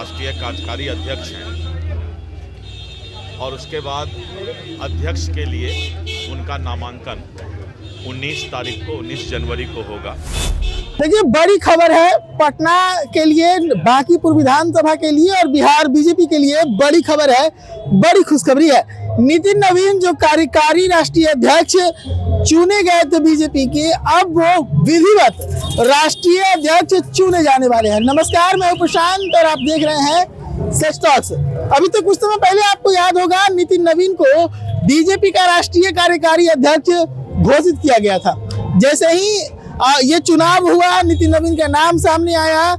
राष्ट्रीय कार्यकारी अध्यक्ष हैं और उसके बाद अध्यक्ष के लिए उनका नामांकन 19 तारीख को 19 जनवरी को होगा। देखिए, बड़ी खबर है पटना के लिए, बांकीपुर विधानसभा के लिए और बिहार बीजेपी के लिए बड़ी खबर है, बड़ी खुशखबरी है। नितिन नवीन जो कार्यकारी राष्ट्रीय अध्यक्ष चुने गए थे बीजेपी के, अब वो विधिवत राष्ट्रीय अध्यक्ष चुने जाने वाले हैं। नमस्कार, मैं प्रशांत और आप देख रहे हैं सच टॉक्स। अभी तो कुछ समय पहले आपको याद होगा नितिन नवीन को बीजेपी का राष्ट्रीय कार्यकारी अध्यक्ष घोषित किया गया था। जैसे ही ये चुनाव हुआ, नितिन नवीन का नाम सामने आया,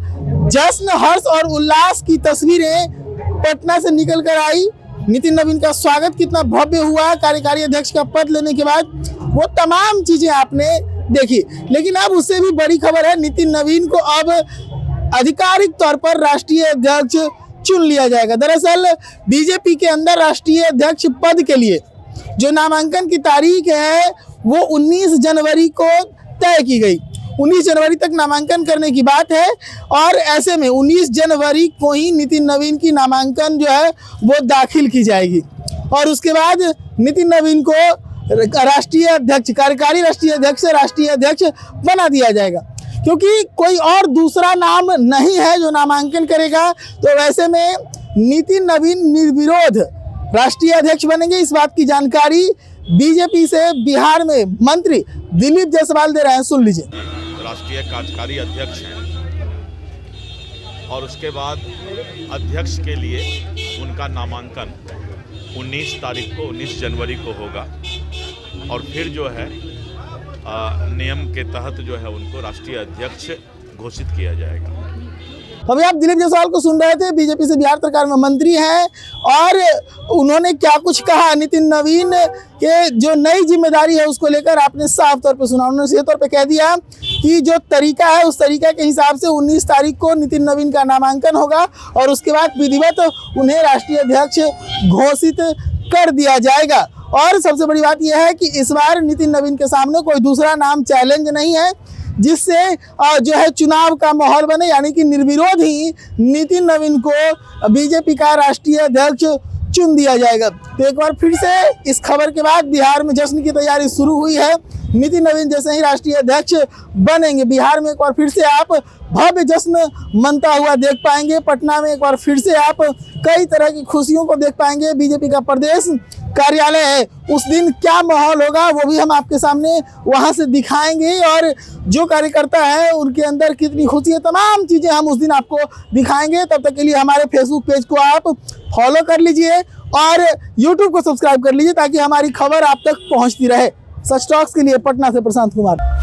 जश्न, हर्ष और उल्लास की तस्वीरें पटना से निकल कर आई। नितिन नवीन का स्वागत कितना भव्य हुआ कार्यकारी अध्यक्ष का पद लेने के बाद, वो तमाम चीजें आपने देखी। लेकिन अब उससे भी बड़ी खबर है, नितिन नवीन को अब आधिकारिक तौर पर राष्ट्रीय अध्यक्ष चुन लिया जाएगा। दरअसल बीजेपी के अंदर राष्ट्रीय अध्यक्ष पद के लिए जो नामांकन की तारीख है वो 19 जनवरी को तय की गई। 19 जनवरी तक नामांकन करने की बात है और ऐसे में 19 जनवरी को ही नितिन नवीन की नामांकन जो है वो दाखिल की जाएगी और उसके बाद नितिन नवीन को राष्ट्रीय अध्यक्ष, कार्यकारी राष्ट्रीय अध्यक्ष बना दिया जाएगा। क्योंकि कोई और दूसरा नाम नहीं है जो नामांकन करेगा, तो वैसे में नितिन नवीन निर्विरोध राष्ट्रीय अध्यक्ष बनेंगे। इस बात की जानकारी बीजेपी से बिहार में मंत्री दिलीप जायसवाल दे रहे हैं, सुन लीजिए। राष्ट्रीय कार्यकारी अध्यक्ष हैं और उसके बाद अध्यक्ष के लिए उनका नामांकन 19 तारीख को 19 जनवरी को होगा और फिर जो है नियम के तहत जो है उनको राष्ट्रीय अध्यक्ष घोषित किया जाएगा। अभी आप दिलीप जायसवाल को सुन रहे थे, बीजेपी से बिहार सरकार में मंत्री हैं और उन्होंने क्या कुछ कहा नितिन नवीन के जो नई जिम्मेदारी है उसको लेकर आपने साफ तौर पे सुना। उन्होंने सीधे तौर पे कह दिया कि जो तरीका है उस तरीका के हिसाब से 19 तारीख को नितिन नवीन का नामांकन होगा और उसके बाद विधिवत उन्हें राष्ट्रीय अध्यक्ष घोषित कर दिया जाएगा। और सबसे बड़ी बात यह है कि इस बार नितिन नवीन के सामने कोई दूसरा नाम चैलेंज नहीं है जिससे जो है चुनाव का माहौल बने, यानी कि निर्विरोध ही नितिन नवीन को बीजेपी का राष्ट्रीय अध्यक्ष चुन दिया जाएगा। तो एक बार फिर से इस खबर के बाद बिहार में जश्न की तैयारी शुरू हुई है। नितिन नवीन जैसे ही राष्ट्रीय अध्यक्ष बनेंगे, बिहार में एक बार फिर से आप भव्य जश्न मनता हुआ देख पाएंगे। पटना में एक बार फिर से आप कई तरह की खुशियों को देख पाएंगे। बीजेपी का प्रदेश कार्यालय है, उस दिन क्या माहौल होगा वो भी हम आपके सामने वहां से दिखाएंगे और जो कार्यकर्ता है उनके अंदर कितनी खुशी है, तमाम चीजें हम उस दिन आपको दिखाएंगे। तब तक के लिए हमारे फेसबुक पेज को आप फॉलो कर लीजिए और यूट्यूब को सब्सक्राइब कर लीजिए ताकि हमारी खबर आप तक पहुंचती रहे। सच टॉक्स के लिए पटना से प्रशांत कुमार।